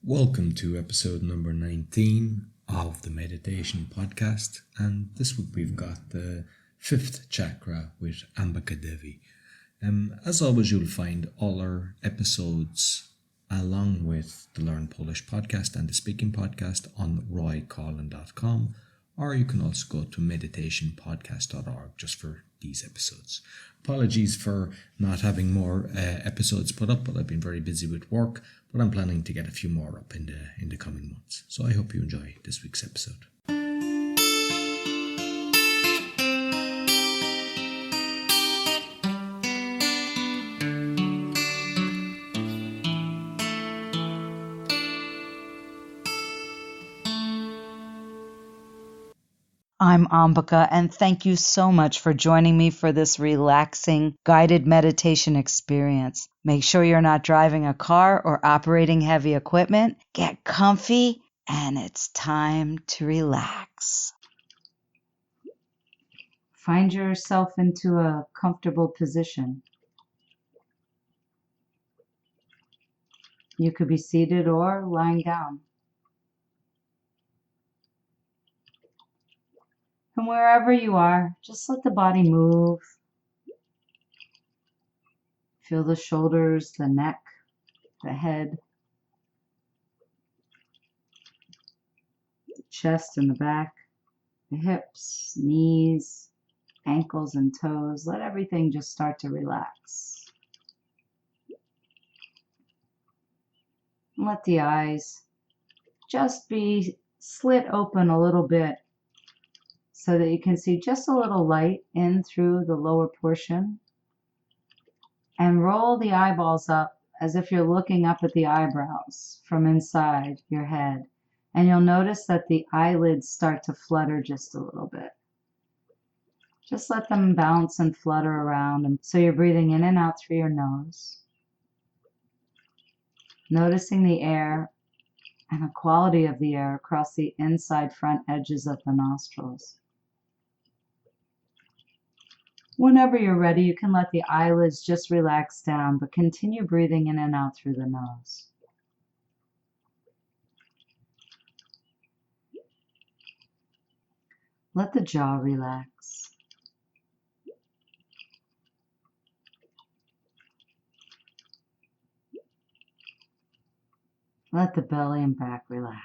Welcome to episode number 19 of the Meditation Podcast, and this week we've got the fifth chakra with Ambika Devi. As always, you'll find all our episodes along with the Learn Polish podcast and the Speaking podcast on roycollin.com, or you can also go to meditationpodcast.org just for these episodes. Apologies for not having more episodes put up, but I've been very busy with work, but I'm planning to get a few more up in the coming months. So I hope you enjoy this week's episode. I'm Ambika, and thank you so much for joining me for this relaxing, guided meditation experience. Make sure you're not driving a car or operating heavy equipment. Get comfy, and it's time to relax. Find yourself into a comfortable position. You could be seated or lying down. From wherever you are, just let the body move. Feel the shoulders, the neck, the head, the chest and the back, the hips, knees, ankles and toes. Let everything just start to relax. And let the eyes just be slit open a little bit, so that you can see just a little light in through the lower portion. And roll the eyeballs up as if you're looking up at the eyebrows from inside your head. And you'll notice that the eyelids start to flutter just a little bit. Just let them bounce and flutter around. And so you're breathing in and out through your nose. Noticing the air and the quality of the air across the inside front edges of the nostrils. Whenever you're ready, you can let the eyelids just relax down, but continue breathing in and out through the nose. Let the jaw relax. Let the belly and back relax.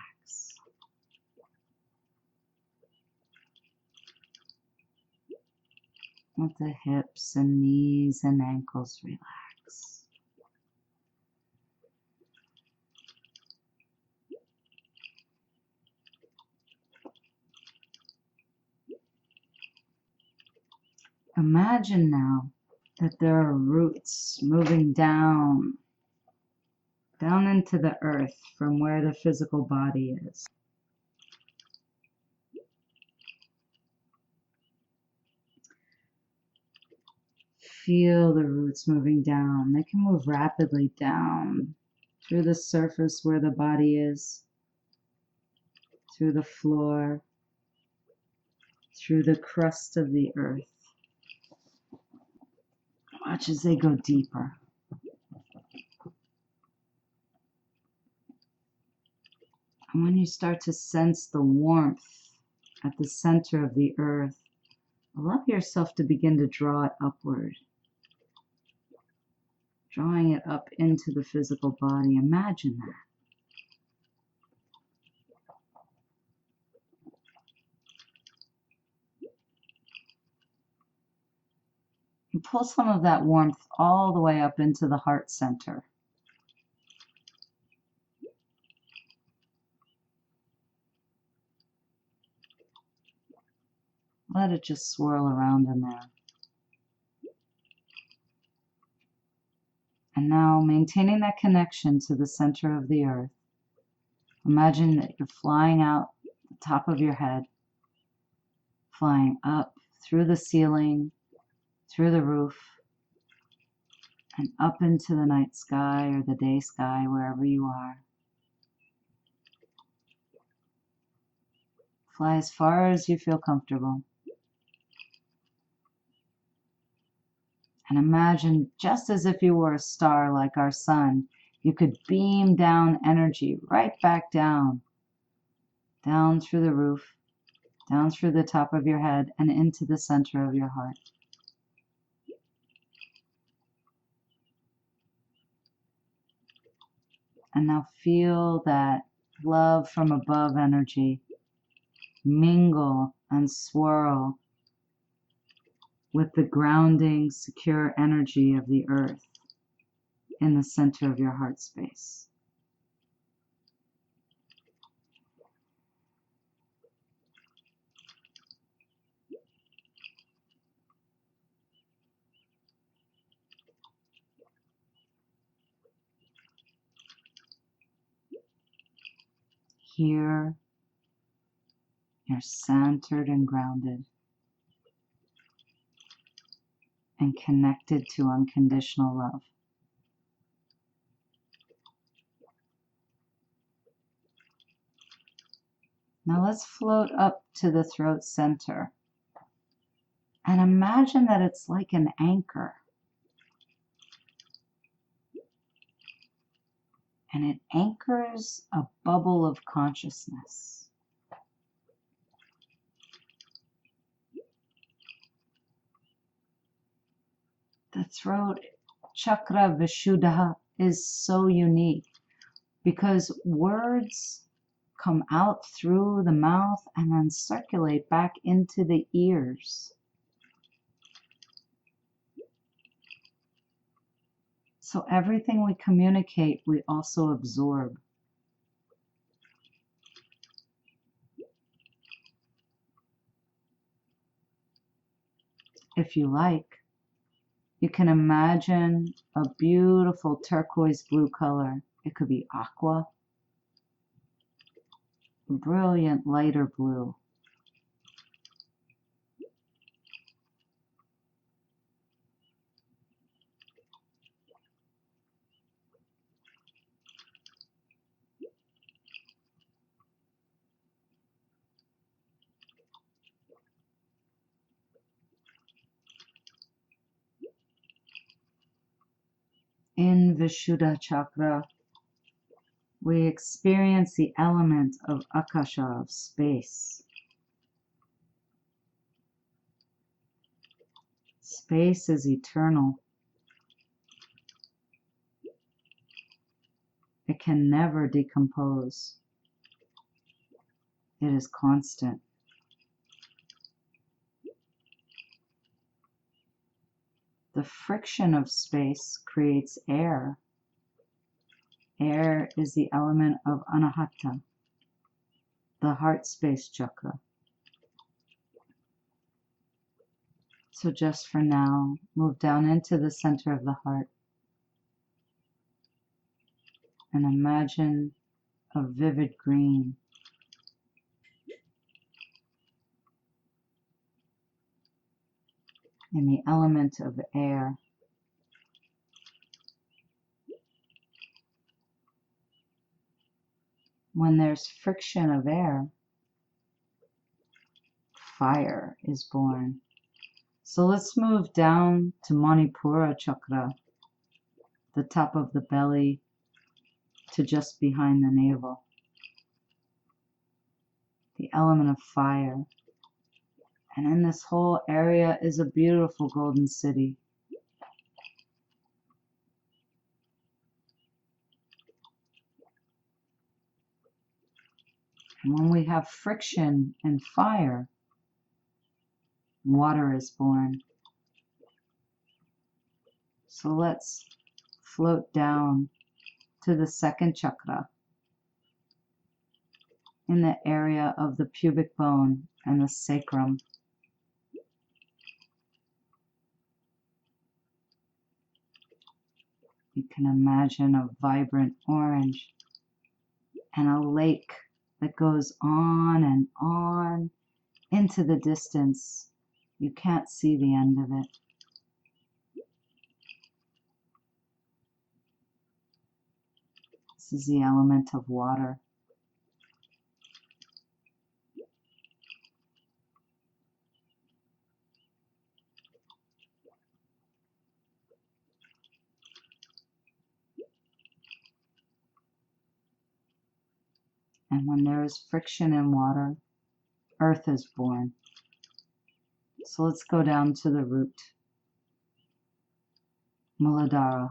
Let the hips and knees and ankles relax. Imagine now that there are roots moving down into the earth from where the physical body is. Feel the roots moving down. They can move rapidly down through the surface where the body is, through the floor, through the crust of the earth. Watch as they go deeper. And when you start to sense the warmth at the center of the earth, allow yourself to begin to draw it upward. Drawing it up into the physical body. Imagine that. And pull some of that warmth all the way up into the heart center. Let it just swirl around in there. And now, maintaining that connection to the center of the earth, imagine that you're flying out the top of your head, flying up through the ceiling, through the roof, and up into the night sky or the day sky, wherever you are. Fly as far as you feel comfortable. And imagine, just as if you were a star like our sun, You could beam down energy right back down through the roof, down through the top of your head, and into the center of your heart. And now feel that love from above energy mingle and swirl with the grounding, secure energy of the earth in the center of your heart space. Here, you're centered and grounded and connected to unconditional love. Now let's float up to the throat center and imagine that it's like an anchor. And it anchors a bubble of consciousness. The throat chakra Vishuddha is so unique because words come out through the mouth and then circulate back into the ears. So everything we communicate, we also absorb. If you like, you can imagine a beautiful turquoise blue color. It could be aqua, a brilliant lighter blue. In Vishuddha Chakra, we experience the element of Akasha, of space. Space is eternal. It can never decompose. It is constant. The friction of space creates air. Air is the element of Anahata, the heart space chakra. So just for now, move down into the center of the heart and imagine a vivid green. In the element of air. When there's friction of air, fire is born. So let's move down to Manipura chakra, the top of the belly to just behind the navel. The element of fire. And in this whole area is a beautiful golden city. And when we have friction and fire, water is born. So let's float down to the second chakra in the area of the pubic bone and the sacrum. You can imagine a vibrant orange and a lake that goes on and on into the distance. You can't see the end of it. This is the element of water. And when there is friction in water, earth is born. So let's go down to the root. Muladhara,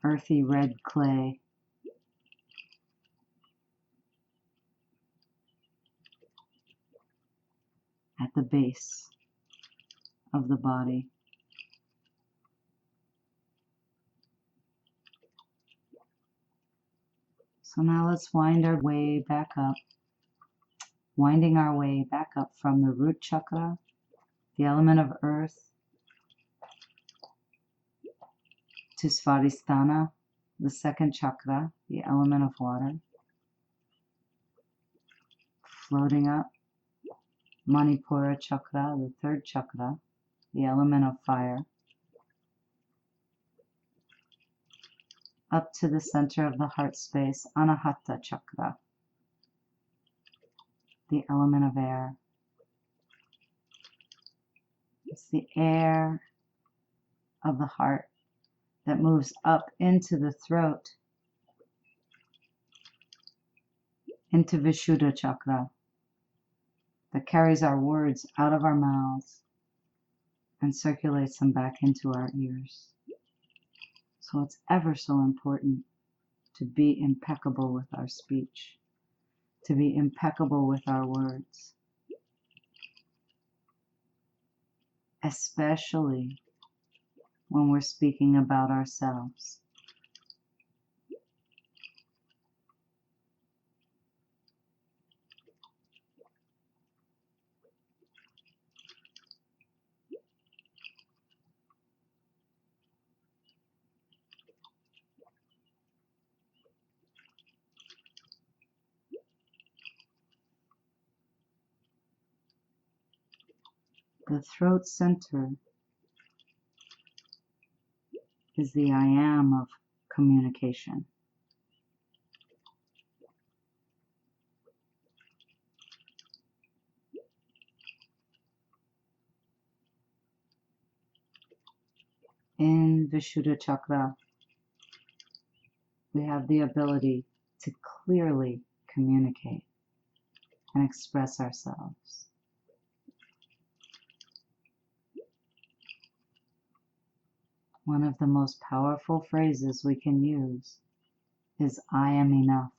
earthy red clay. At the base of the body. So now let's wind our way back up, winding our way back up from the root chakra, the element of earth, to Svadhisthana, the second chakra, the element of water, floating up, Manipura chakra, the third chakra, the element of fire, up to the center of the heart space, Anahata chakra, the element of air. It's the air of the heart that moves up into the throat, into Vishuddha chakra, that carries our words out of our mouths and circulates them back into our ears. So it's ever so important to be impeccable with our speech, to be impeccable with our words, especially when we're speaking about ourselves. The throat center is the I am of communication. In Vishuddha chakra, we have the ability to clearly communicate and express ourselves. One of the most powerful phrases we can use is I am enough.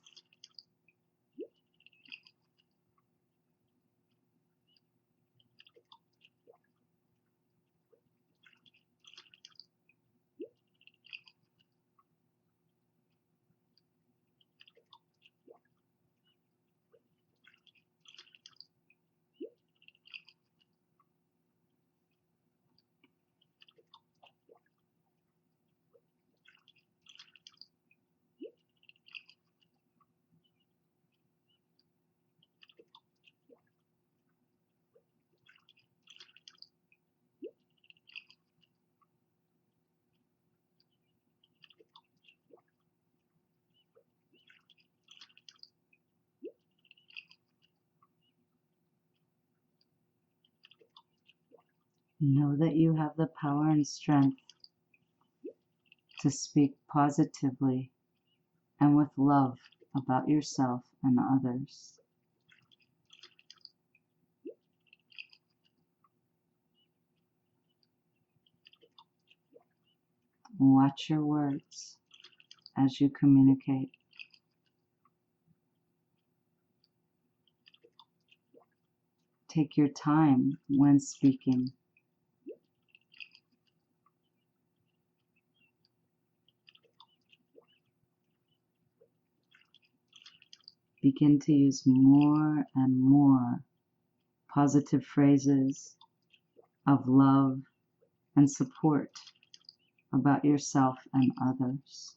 Know that you have the power and strength to speak positively and with love about yourself and others. Watch your words as you communicate. Take your time when speaking. Begin to use more and more positive phrases of love and support about yourself and others.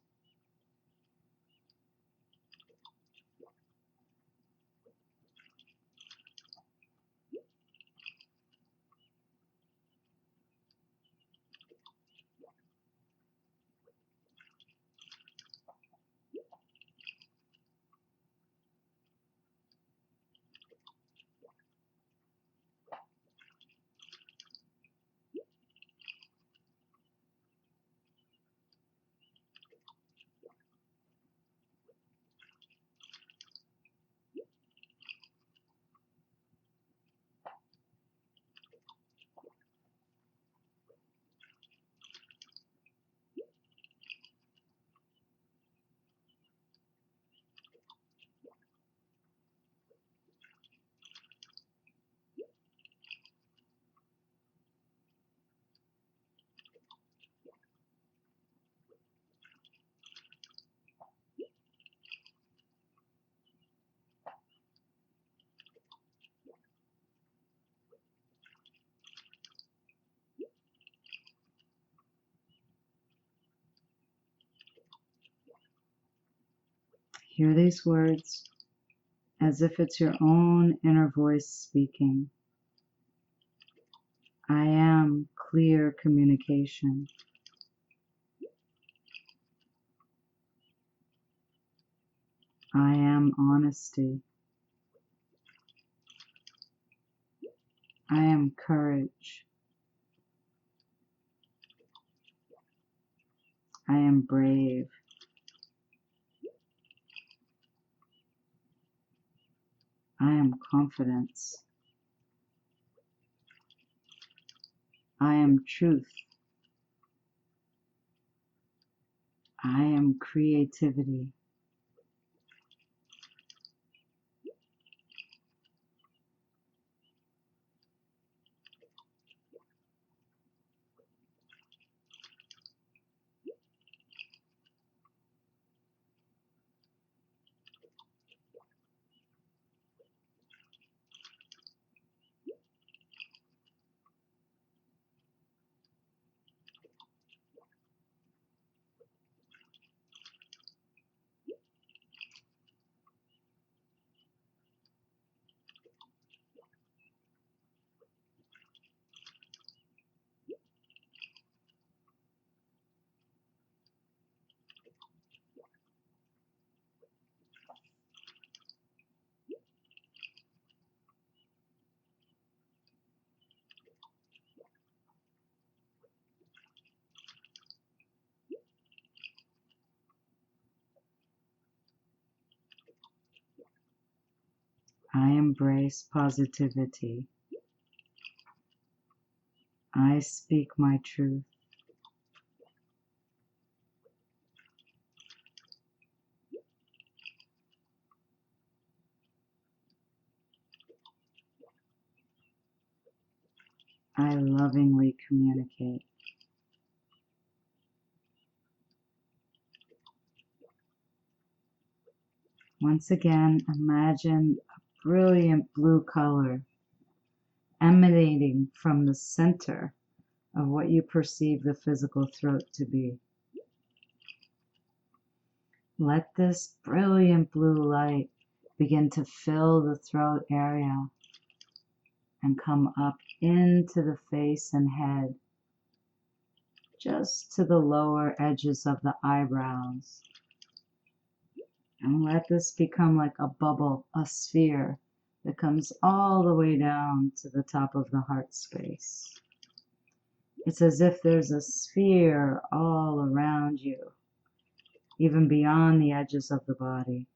Hear these words as if it's your own inner voice speaking. I am clear communication. I am honesty. I am courage. I am brave. I am confidence. I am truth. I am creativity. I embrace positivity. I speak my truth. I lovingly communicate. Once again, imagine a brilliant blue color emanating from the center of what you perceive the physical throat to be. Let this brilliant blue light begin to fill the throat area and come up into the face and head, just to the lower edges of the eyebrows. And let this become like a bubble, a sphere that comes all the way down to the top of the heart space. It's as if there's a sphere all around you, even beyond the edges of the body.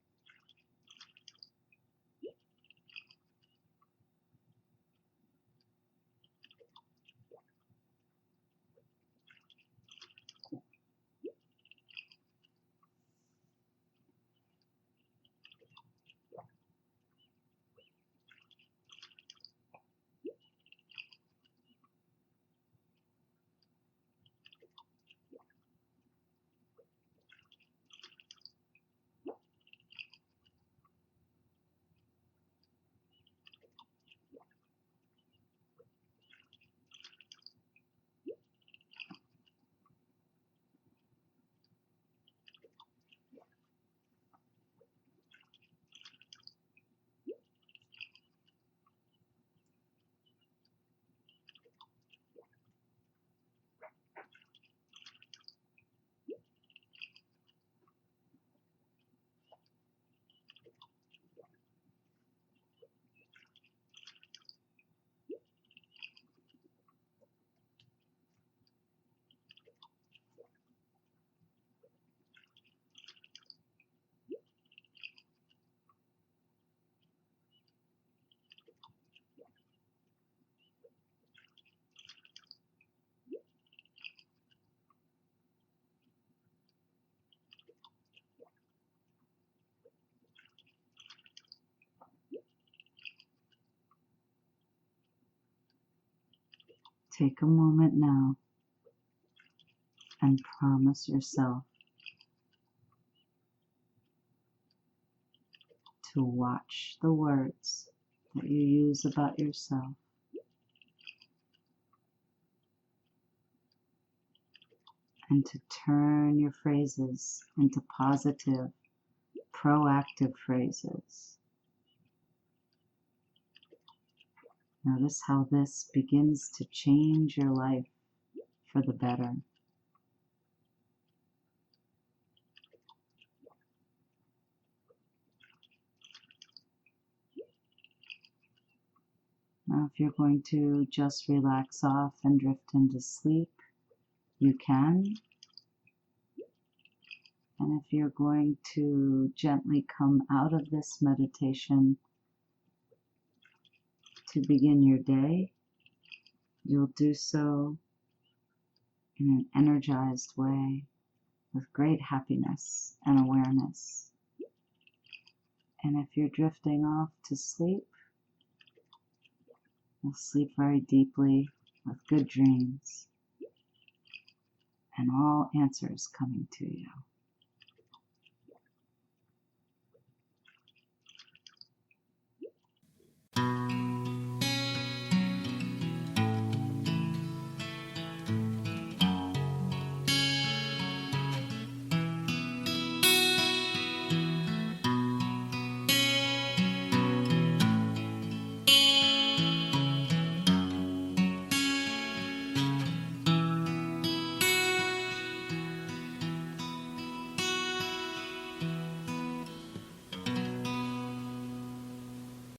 Take a moment now and promise yourself to watch the words that you use about yourself and to turn your phrases into positive, proactive phrases. Notice how this begins to change your life for the better. Now, if you're going to just relax off and drift into sleep, you can. And if you're going to gently come out of this meditation to begin your day, you'll do so in an energized way with great happiness and awareness. And if you're drifting off to sleep, you'll sleep very deeply with good dreams and all answers coming to you.